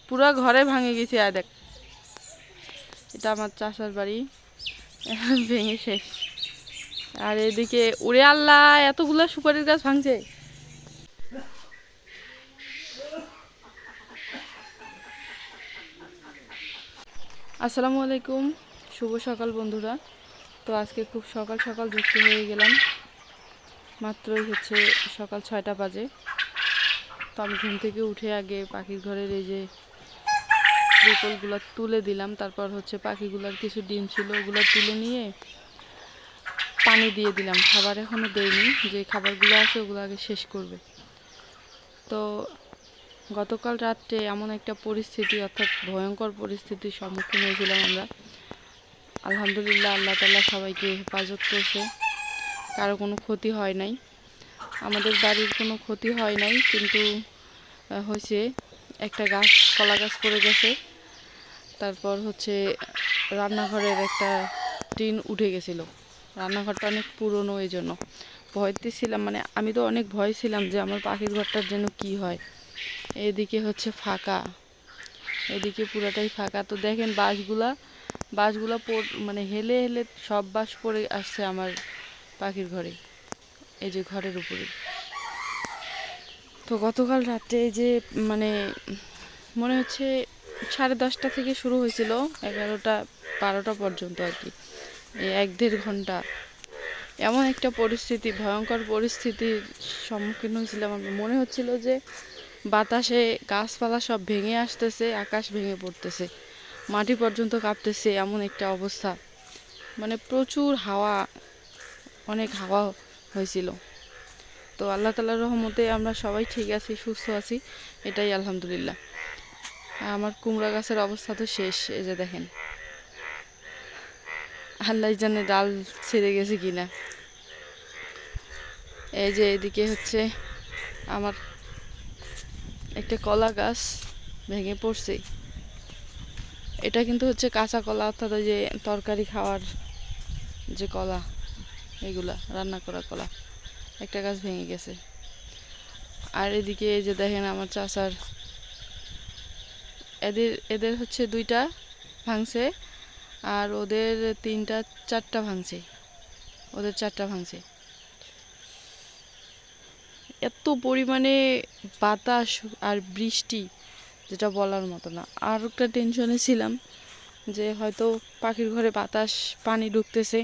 পুরা ঘরে ভাঙে গেছে। আর দেখ, এটা আমার চাষার বাড়ি, ভেঙে শেষ। আর এদিকে উড়ে আল্লাহ এতগুলা সুপারির গাছ ভাঙছে। আসসালামু আলাইকুম, শুভ সকাল বন্ধুরা। তো আজকে খুব সকাল সকাল যুক্ত হয়ে গেলাম। মাত্রই হচ্ছে সকাল 6টা বাজে। তো আমি ঘুম থেকে উঠে আগে পাখির ঘরের এই যে ত্রিপলগুলো তুলে দিলাম। তারপর হচ্ছে পাখিগুলোর কিছু ডিম ছিল, ওগুলো তুলে নিয়ে পানি দিয়ে দিলাম। খাবার এখনও দেয়নি, যে খাবারগুলো আছে ওগুলো আগে শেষ করবে। তো গতকাল রাত্রে এমন একটা পরিস্থিতি, অর্থাৎ ভয়ঙ্কর পরিস্থিতির সম্মুখীন হয়েছিলাম আমরা। আলহামদুলিল্লাহ, আল্লাহ তাআলা সবাইকে হেফাজত করছে, কারো কোনো ক্ষতি হয় নাই। আমাদের বাড়ির কোনো ক্ষতি হয় নাই, কিন্তু হয়েছে একটা গাছ, কলা গাছ পড়ে গেছে। তারপর হচ্ছে রান্নাঘরের একটা টিন উঠে গেছিল। রান্নাঘরটা অনেক পুরনো, এই জন্য ভয়তে ছিলাম। মানে আমি তো অনেক ভয় ছিলাম যে আমার পাখির ঘরটার যেন কি হয়। এদিকে হচ্ছে ফাঁকা, এদিকে পুরাটাই ফাঁকা। তো দেখেন বাঁশগুলা মানে হেলে হেলে সব বাঁশ পড়ে আসছে আমার পাখির ঘরে, এই যে ঘরের উপরে। তো গতকাল রাত্রে এই যে মানে মনে হচ্ছে 10:30 থেকে শুরু হয়েছিল, 11টা 12টা পর্যন্ত আর কি, এই 1-1.5 ঘন্টা। এমন একটা পরিস্থিতি, ভয়ঙ্কর পরিস্থিতির সম্মুখীন হয়েছিলাম। আমার মনে হচ্ছিল যে বাতাসে গাছপালা সব ভেঙে আসতেছে, আকাশ ভেঙে পড়তেছে, মাটি পর্যন্ত কাঁপতেছে, এমন একটা অবস্থা। মানে প্রচুর হাওয়া, অনেক হাওয়া হয়েছিল। তো আল্লাহ তাআলার রহমতে আমরা সবাই ঠিক আছি, সুস্থ আছি, এটাই আলহামদুলিল্লাহ। আমার কুমড়া গাছের অবস্থা তো শেষ। এই যে দেখেন, আল্লাহ জানে ডাল ছিঁড়ে গেছে কিনা। এই যে এদিকে হচ্ছে আমার একটা কলা গাছ ভেঙে পড়ছে। এটা কিন্তু হচ্ছে কাঁচা কলা, অর্থাৎ ওই যে তরকারি খাওয়ার যে কলা, এগুলা রান্না করা কলা। একটা গাছ ভেঙে গেছে। আর এদিকে এই যে দেখেন আমার চাচার, এদের হচ্ছে 2টা ভাঙছে, আর ওদের 3টা 4টা ভাঙছে, ওদের 4টা ভাঙছে। এত পরিমাণে বাতাস আর বৃষ্টি, যেটা বলার মতো না। আর একটা টেনশনে ছিলাম যে হয়তো পাখির ঘরে বাতাস, পানি ঢুকতেছে,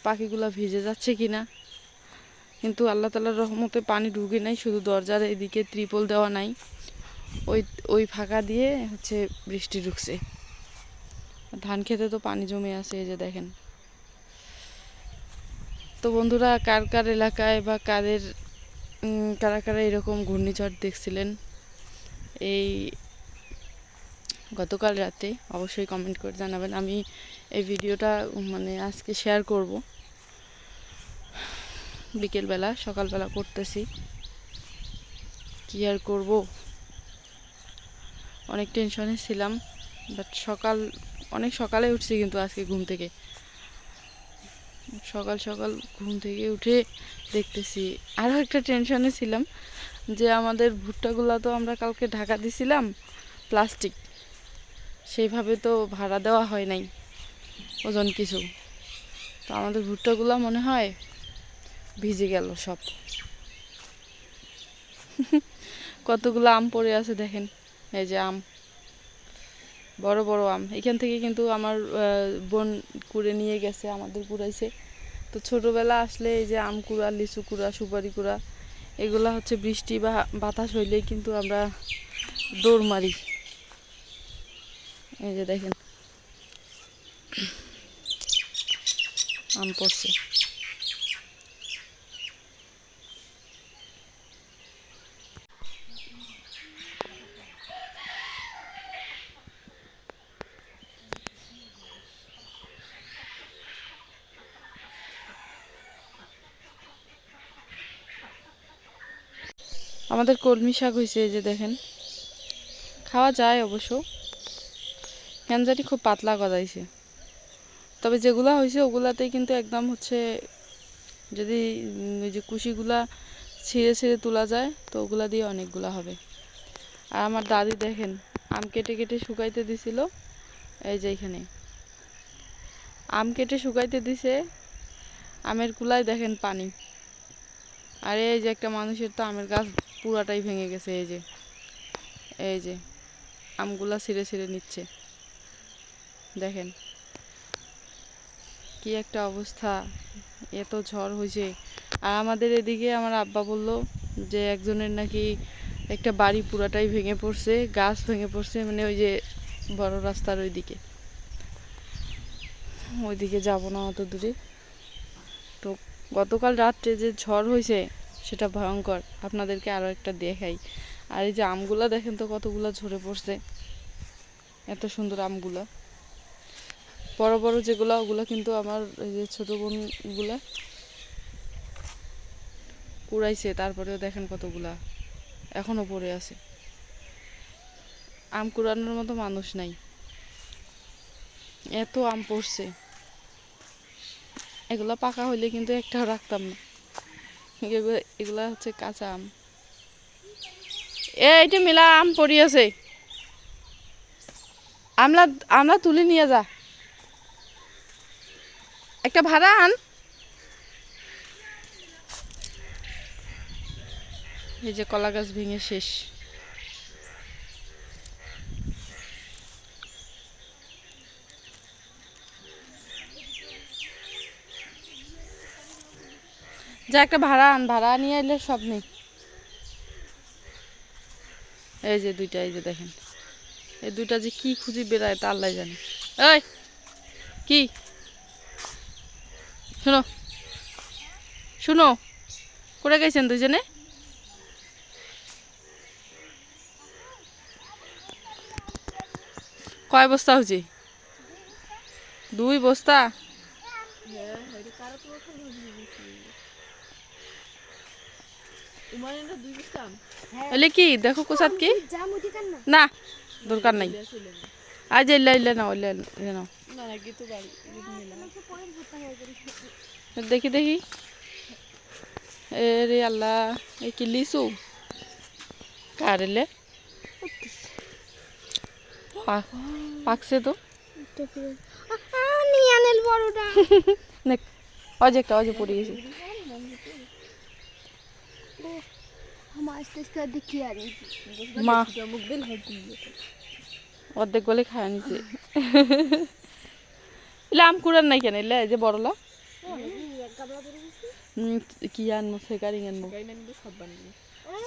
পাখিগুলো ভিজে যাচ্ছে কিনা। কিন্তু আল্লাহ তাআলার রহমতে পানি ঢুকে নাই, শুধু দরজার এদিকে ত্রিপল দেওয়া নাই, ওই ওই ফাঁকা দিয়ে হচ্ছে বৃষ্টি ঢুকছে। ধান খেতে তো পানি জমে আছে, এই যে দেখেন। তো বন্ধুরা, কার কার এলাকায় বা কারা কারা এরকম ঘূর্ণিঝড় দেখছিলেন এই গতকাল রাতে, অবশ্যই কমেন্ট করে জানাবেন। আমি এই ভিডিওটা মানে আজকে শেয়ার করব, বিকেলবেলা সকালবেলা করতেছি, কি আর করব, অনেক টেনশনে ছিলাম। বাট অনেক সকালে উঠছি কিন্তু আজকে ঘুম থেকে, সকাল সকাল ঘুম থেকে উঠে দেখতেছি। আরও একটা টেনশনে ছিলাম যে আমাদের ভুট্টাগুলো তো আমরা কালকে ঢাকা দিছিলাম প্লাস্টিক, সেইভাবে তো ভাড়া দেওয়া হয় নাই ওজন কিছু। তো আমাদের ভুট্টাগুলো মনে হয় ভিজে গেল সব। কতগুলো আম পড়ে আছে দেখেন, এই যে আম, বড় বড় আম। এখান থেকে কিন্তু আমার বোন কুড়ে নিয়ে গেছে, আমাদের কুড়াইছে। তো ছোটোবেলা আসলে এই যে আম কুড়া, লিচু কুড়া, সুপারি কুড়া, এগুলা হচ্ছে বৃষ্টি বা বাতাস হইলেই কিন্তু আমরা দৌড় মারি। এই যে দেখেন আম পড়ছে। আমাদের কলমি শাক হয়েছে, এই যে দেখেন, খাওয়া যায় অবশ্য, কেন খুব পাতলা গজাইছে। তবে যেগুলা হয়েছে ওগুলাতেই কিন্তু একদম হচ্ছে যদি ওই যে কুশিগুলা ছিঁড়ে ছিঁড়ে তোলা যায় তো ওগুলা দিয়ে অনেকগুলা হবে। আর আমার দাদি দেখেন আম কেটে কেটে শুকাইতে দিছিল, এই যে এখানে আম কেটে শুকাইতে দিছে, আমের কুলায় দেখেন পানি। আর এই যে একটা মানুষের তো আমের গাছ পুরাটাই ভেঙে গেছে, এই যে আমগুলা ছিঁড়ে ছিঁড়ে নিচ্ছে, দেখেন কি একটা অবস্থা, এত ঝড় হয়েছে। আর আমাদের এদিকে আমার আব্বা বলল যে একজনের নাকি একটা বাড়ি পুরাটাই ভেঙে পড়ছে, গাছ ভেঙে পড়ছে, মানে ওই যে বড় রাস্তার ওইদিকে যাব না অত দূরে। তো গতকাল রাত্রে যে ঝড় হয়েছে সেটা ভয়ঙ্কর, আপনাদেরকে আরও একটা দেখাই। আর এই যে আমগুলা দেখেন তো কতগুলা ঝরে পড়ছে, এত সুন্দর আমগুলা। বড় বড় যেগুলো ওগুলো কিন্তু আমার এই যে ছোট বোনগুলা কুড়াইছে, তারপরেও দেখেন কতগুলা এখনো পড়ে আছে। আম কুড়ানোর মতো মানুষ নাই, এত আম পড়ছে। এগুলা পাকা হইলে কিন্তু একটাও রাখতাম না, এগুলা হচ্ছে কাঁচা আম। এইটা মেলা আম পড়ি আছে, আমলা আমলা তুলে নিয়ে যা, একটা ভাড়া আন। এই যে কলা গাছ ভেঙে শেষ। যা একটা ভাড়া আন, ভাড়া নিয়ে এলে সব নেই। এই যে দুইটা, এই যে দেখেন এই দুইটা যে কি খুঁজি বেড়ায় তা আল্লাহ জানে। এই কি শুনো শুনো, করে গেছেন দুজনে? কয় বস্তা হয়েছে? 2 বস্তা। এলে কি দেখো কোসাত কি না, দরকার নাই। আজ এলে এলে নাও, এলে নাও, দেখি দেখি। এ রে আল্লাহ, এই কি লিচু কার এলে পাকছে তো। অজে পড়ে গেছে। মা অর্ধেক বলে খায় নিছে। এলে আম কুড়ার নাই কেন? এলে যে বড়লা কি আনবো, সেকারিং আনবো,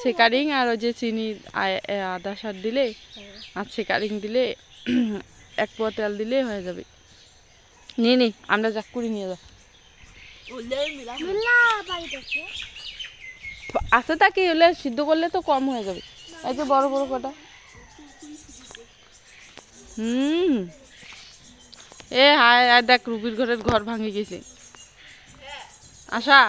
সেকারিং আর ওই যে চিনি আদা সার দিলে আর সেকারিং দিলে 1 পোয়া তেল দিলে হয়ে যাবে। নিয়ে নি আমরা যা কুড়ি নিয়ে যা আছে, তা কি হলে সিদ্ধ করলে তো কম হয়ে যাবে। এই যে বড় বড় কটা। এ হায়, আর দেখ রুবির ঘরের ঘর ভাঙে গেছে। আশা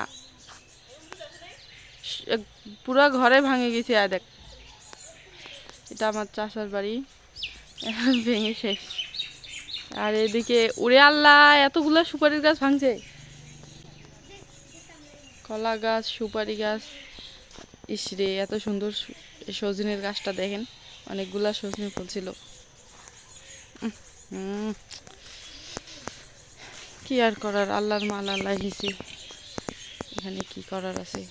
পুরা ঘরে ভাঙে গেছে, আর দেখ এটা আমার চাষার বাড়ি, ভেঙে শেষ। আর এদিকে উড়ে আল্লাহ এতগুলো সুপারির গাছ ভাঙছে, কলা গাছ, সুপারি গাছ। ইসরে এত সুন্দর সজনের গাছটা দেখেন, অনেকগুলা সজনে ফুল ছিল। কি আর করার, আল্লাহর মাল আল্লাহ নিছে, এখানে কি করার আছে।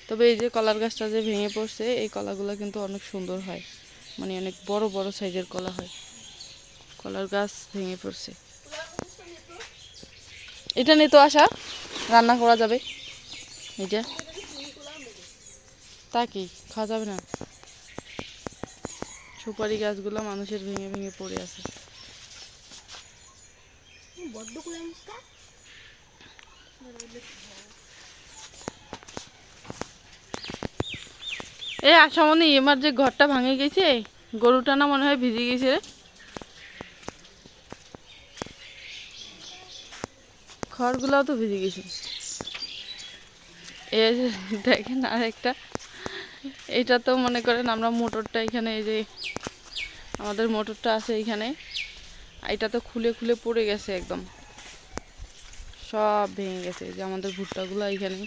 তবে এই যে কলার গাছটা যে ভেঙে পড়ছে, এই কলাগুলো কিন্তু অনেক সুন্দর হয়, মানে অনেক বড় বড় সাইজের কলা হয়। কলার গাছ ভেঙে পড়ছে। এটা নিয়ে তো আসা রান্না করা যাবে, এটা তা কি খাওয়া যাবে না? সুপারি গাছগুলো মানুষের ভেঙে ভেঙে পড়ে আছে। এই আসামনি আমার যে ঘরটা ভাঙে গেছে, গরুটা না মনে হয় ভিজে গেছে রে, খড়গুলাও তো ভিজে গেছে। এই যে দেখেন আর একটা, এটা তো মনে করেন আমরা মোটরটা এখানে, এই যে আমাদের মোটরটা আছে এইখানে, এটা তো খুলে খুলে পড়ে গেছে একদম, সব ভেঙে গেছে। যে আমাদের ভুট্টাগুলো এখানে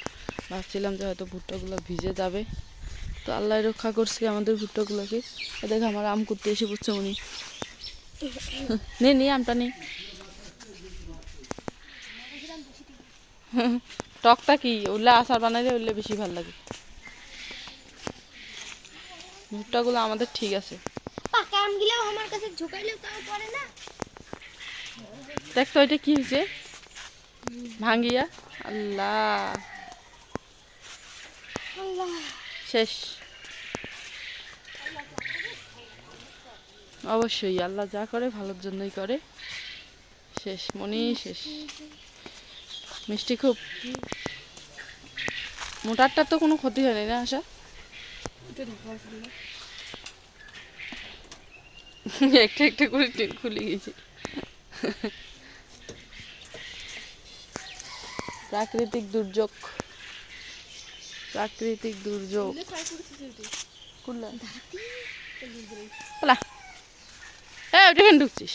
ভাবছিলাম যে হয়তো ভুট্টাগুলো ভিজে যাবে, তো আল্লাহ রক্ষা করছে আমাদের ভুট্টাগুলোকে। দেখ আমার আম করতে এসে পড়ছে উনি। নে আমটা নে। টকটা কি ওগুলো আচার বানাইলে ওগুলো বেশি ভালো লাগে। ভুট্টাগুলো আমাদের ঠিক আছে। পাকা আমগুলো আমার কাছে ঝুকাইলেও তাও পড়ে না। দেখ তো এটা কি হয়েছে ভাঙ্গিয়া। আল্লাহ, আল্লাহ শেষ। অবশ্যই আল্লাহ যা করে ভালোর জন্যই করে। শেষ মনি শেষ। মিষ্টি খুব। মোটারটার তো কোনো ক্ষতি হয়নি না আশা? একটা একটা করে টিন খুলে গেছে। প্রাকৃতিক দুর্যোগ, প্রাকৃতিক দুর্যোগ। কুল্লা হ্যাঁ ওটা কেন ঢুকছিস?